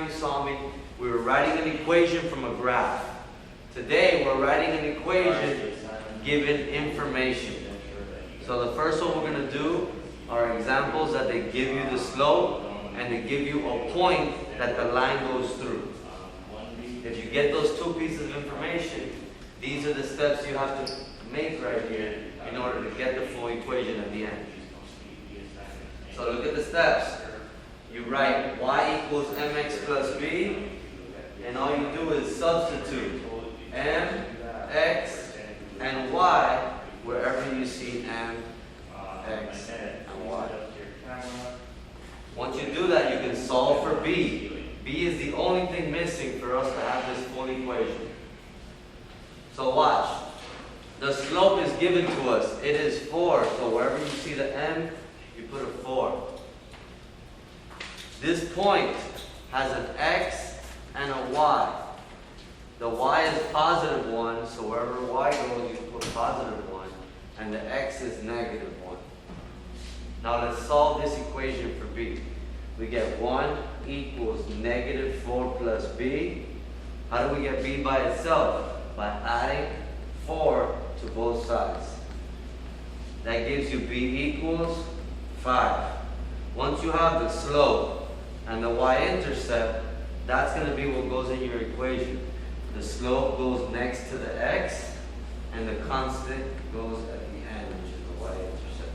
time you saw me, we were writing an equation from a graph. Today, we're writing an equation given information. So the first one we're going to do are examples that they give you the slope and they give you a point that the line goes through. If you get those two pieces of information, these are the steps you have to make right here in order to get the full equation at the end. So look at the steps. You write y equals mx plus b, and all you do is substitute m, x, and y wherever you see m, x, and y. Once you do that, you can solve for b. B is the only thing missing for us to have this full equation. So watch. The slope is given to us. It is 4. So wherever you see the m, you put a 4. This point has an x and a y. The y is positive 1, so wherever y goes, you put positive 1. And the x is negative 1. Now let's solve this equation for b. We get 1 equals negative 4 plus b. How do we get b by itself? By adding 4 to both sides. That gives you b equals 5. Once you have the slope and the y-intercept, that's going to be what goes in your equation. The slope goes next to the x, and the constant goes at the end, which is the y-intercept.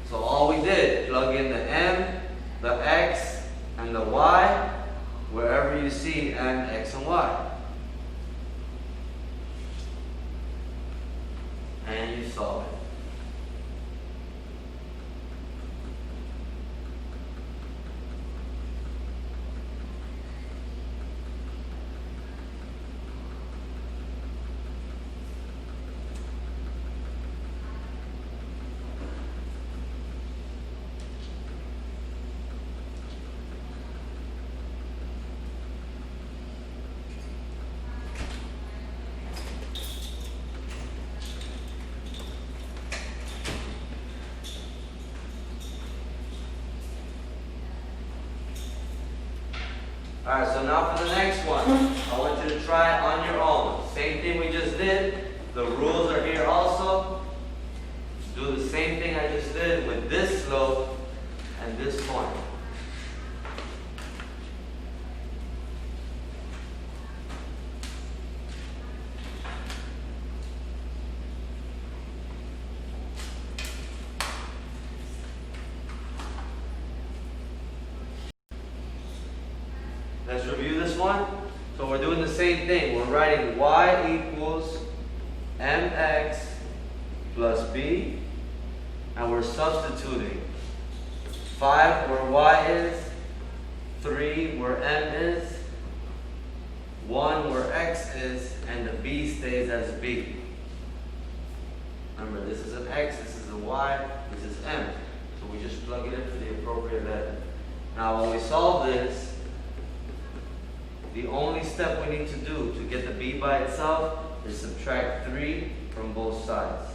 So all we did, plug in the m, the x, and the y, wherever you see m, x, and y. And you solve it. Alright, so now for the next one. I want you to try it on your own. Same thing we just did. The rules are here also. Do the same thing I just did with this slope and this point. Let's review this one. So we're doing the same thing. We're writing y equals mx plus b, and we're substituting 5 where y is, 3 where m is, 1 where x is, and the b stays as b. Remember, this is an x, this is a y, this is m. So we just plug it in for the appropriate letter. Now when we solve this, the only step we need to do to get the b by itself is subtract 3 from both sides.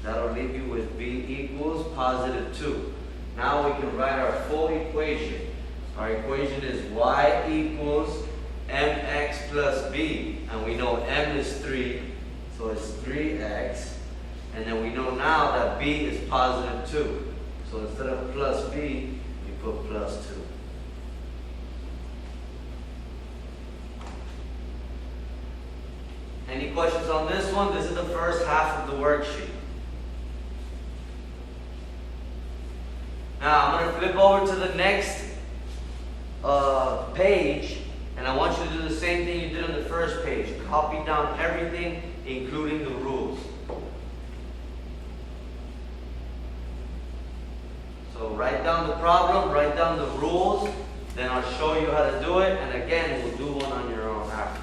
That'll leave you with b equals positive 2. Now we can write our full equation. Our equation is y equals mx plus b. And we know m is 3, so it's 3x. And then we know now that b is positive 2. So instead of plus b, we put plus 2. Any questions on this one? This is the first half of the worksheet. Now I'm going to flip over to the next page, and I want you to do the same thing you did on the first page. Copy down everything, including the rules. So write down the problem, write down the rules, then I'll show you how to do it, and again, we'll do one on your own after.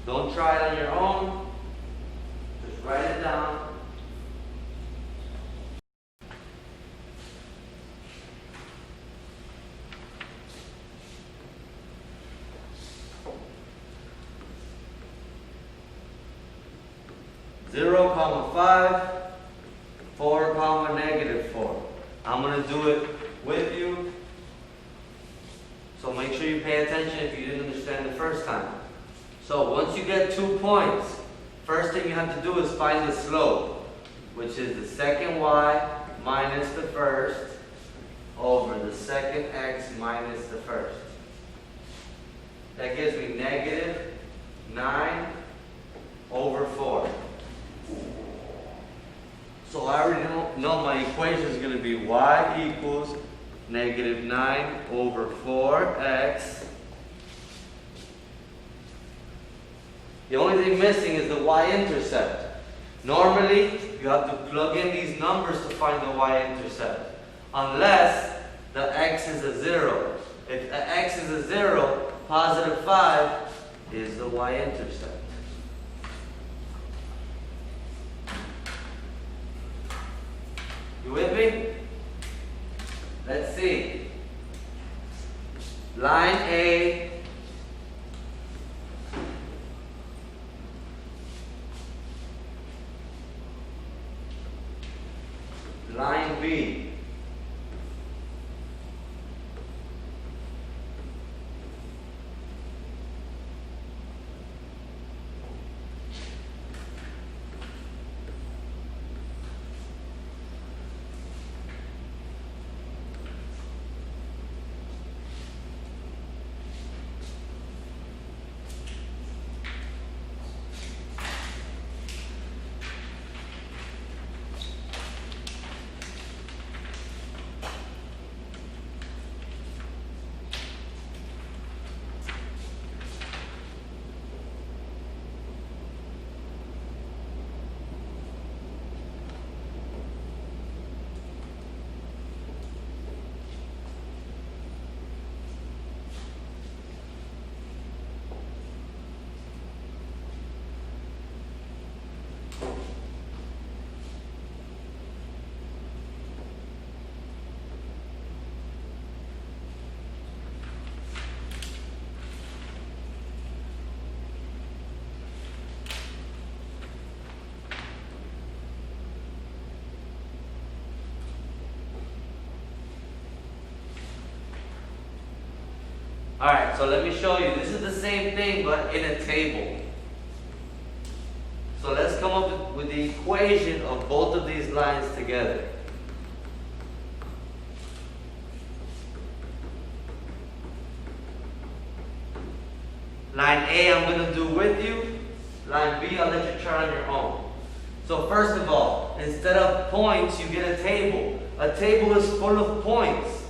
Don't try it on your own. Just write it down. Zero comma 5, 4 comma negative 4. I'm going to do it with you. So make sure you pay attention if you didn't understand the first time. So once you get 2 points, first thing you have to do is find the slope, which is the second y minus the first over the second x minus the first. That gives me negative 9 over 4. So I already know my equation is going to be y equals negative 9 over 4x. The only thing missing is the y-intercept. Normally, you have to plug in these numbers to find the y-intercept, unless the x is a 0. If the x is a 0, positive 5 is the y-intercept. You with me? Let's see. Line A. Line B. Alright, so let me show you. This is the same thing, but in a table. So let's come up with the equation of both of these lines together. Line A, I'm going to do with you. Line B, I'll let you try on your own. So first of all, instead of points, you get a table. A table is full of points.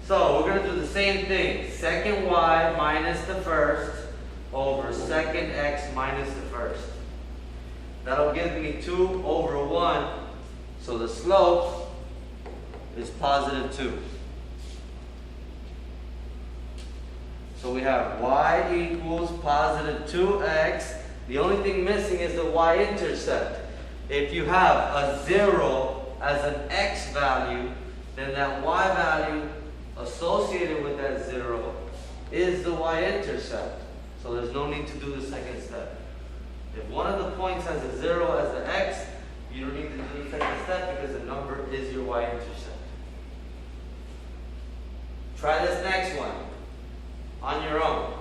So we're going to do the same thing. Second y minus the first over second x minus the first. That'll give me 2 over 1. So the slope is positive 2. So we have y equals positive 2x. The only thing missing is the y-intercept. If you have a 0 as an x value, then that y value associated with that 0 is the y-intercept. So there's no need to do the second step. If one of the points has a 0 as an x, you don't need to do the second step because the number is your y-intercept. Try this next one on your own.